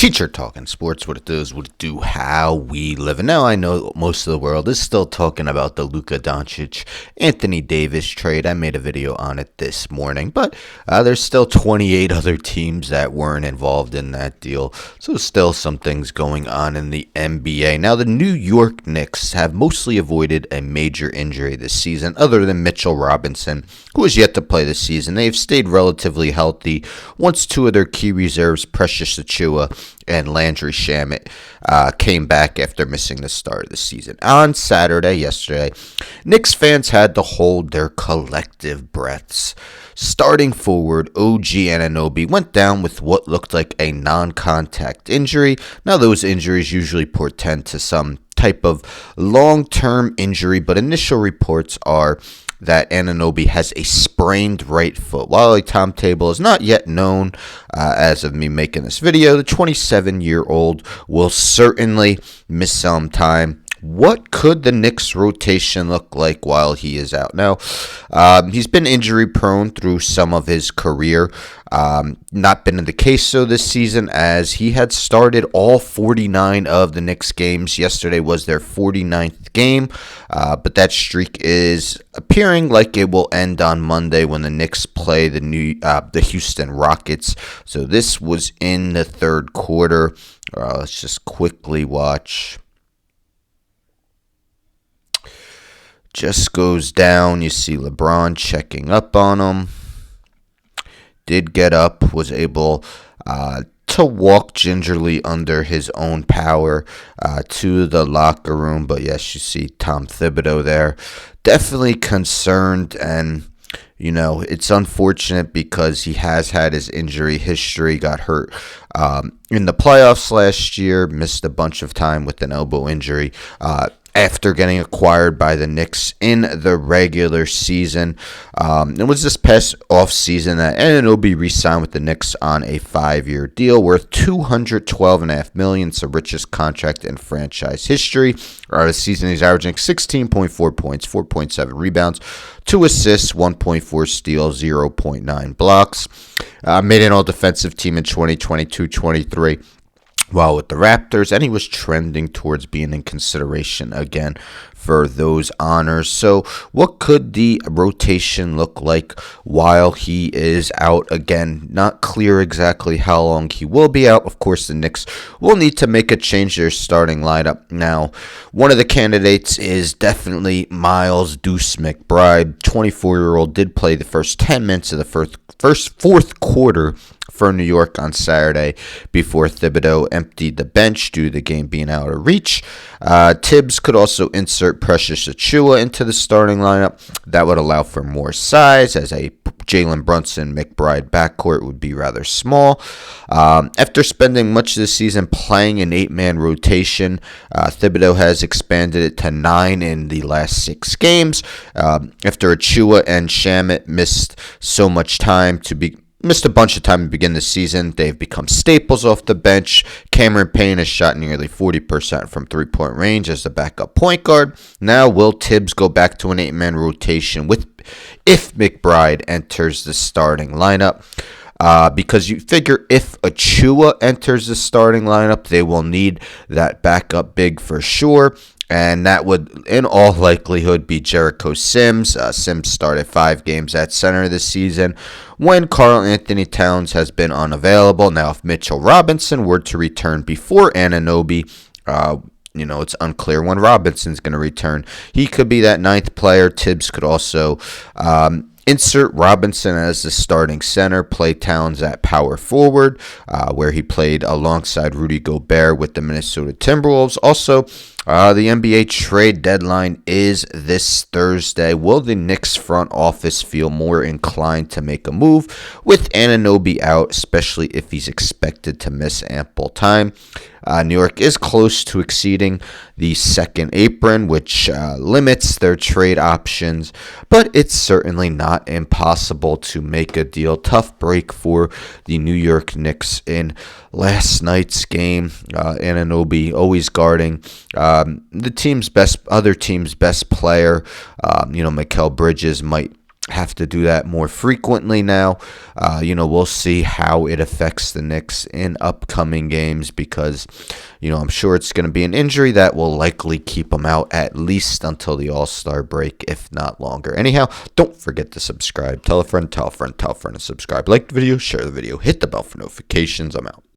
Teacher talking sports, what it does, what it do, how we live. And now I know most of the world is still talking about the Luka Doncic, Anthony Davis trade. I made a video on it this morning, but there's still 28 other teams that weren't involved in that deal. So still some things going on in the NBA. Now the New York Knicks have mostly avoided a major injury this season, other than Mitchell Robinson, who is yet to play this season. They've stayed relatively healthy once two of their key reserves, Precious Achiuwa and Landry Shamet, came back after missing the start of the season. On Saturday, yesterday, Knicks fans had to hold their collective breaths. Starting forward, OG Anunoby went down with what looked like a non-contact injury. Now, those injuries usually portend to some type of long-term injury, but initial reports are that Anunoby has a sprained right foot. While a timetable is not yet known as of me making this video, the 27-year-old will certainly miss some time. What could the Knicks rotation look like while he is out? Now, he's been injury prone through some of his career. Not been the case so this season, as he had started all 49 of the Knicks games. Yesterday was their 49th game, but that streak is appearing like it will end on Monday when the Knicks play the Houston Rockets. So this was in the third quarter. Let's just quickly watch. Just goes down. You see LeBron checking up on him. Did get up, was able to walk gingerly under his own power to the locker room. But yes, you see Tom Thibodeau there. Definitely concerned, and it's unfortunate because he has had his injury history. Got hurt in the playoffs last year, missed a bunch of time with an elbow injury after getting acquired by the Knicks in the regular season. It was this past offseason that Anunoby re-signed with the Knicks on a 5-year deal worth $212.5 million. It's the richest contract in franchise history. This season, he's averaging 16.4 points, 4.7 rebounds, 2 assists, 1.4 steals, 0.9 blocks. Made an all-defensive team in 2022-23. While with the Raptors, and he was trending towards being in consideration again for those honors. So what could the rotation look like while he is out? Again, not clear exactly how long he will be out. Of course, the Knicks will need to make a change to their starting lineup. Now, one of the candidates is definitely Miles Deuce McBride. 24-year-old did play the first 10 minutes of the fourth quarter for New York on Saturday before Thibodeau emptied the bench due to the game being out of reach. Tibbs could also insert Precious Achiuwa into the starting lineup. That would allow for more size, as a Jalen Brunson-McBride backcourt would be rather small. After spending much of the season playing an 8-man rotation, Thibodeau has expanded it to 9 in the last 6 games. After Achiuwa and Shamet missed a bunch of time to begin the season, they've become staples off the bench. Cameron Payne has shot nearly 40% from three-point range as the backup point guard. Now, will Tibbs go back to an 8-man rotation if McBride enters the starting lineup? Because you figure if Achiuwa enters the starting lineup, they will need that backup big for sure. And that would, in all likelihood, be Jericho Sims. Sims started 5 games at center this season when Karl Anthony Towns has been unavailable. Now, if Mitchell Robinson were to return before Anunoby, it's unclear when Robinson's going to return. He could be that 9th player. Tibbs could also insert Robinson as the starting center, play Towns at power forward, where he played alongside Rudy Gobert with the Minnesota Timberwolves. Also, the NBA trade deadline is this Thursday. Will the Knicks front office feel more inclined to make a move with Anunoby out, especially if he's expected to miss ample time? New York is close to exceeding the second apron, which limits their trade options, but it's certainly not impossible to make a deal. Tough break for the New York Knicks in last night's game. Anunoby always guarding the other team's best player. Mikal Bridges might have to do that more frequently now. We'll see how it affects the Knicks in upcoming games because, I'm sure it's going to be an injury that will likely keep them out at least until the All-Star break, if not longer. Anyhow, don't forget to subscribe. Tell a friend, tell a friend, tell a friend to subscribe. Like the video, share the video, hit the bell for notifications. I'm out.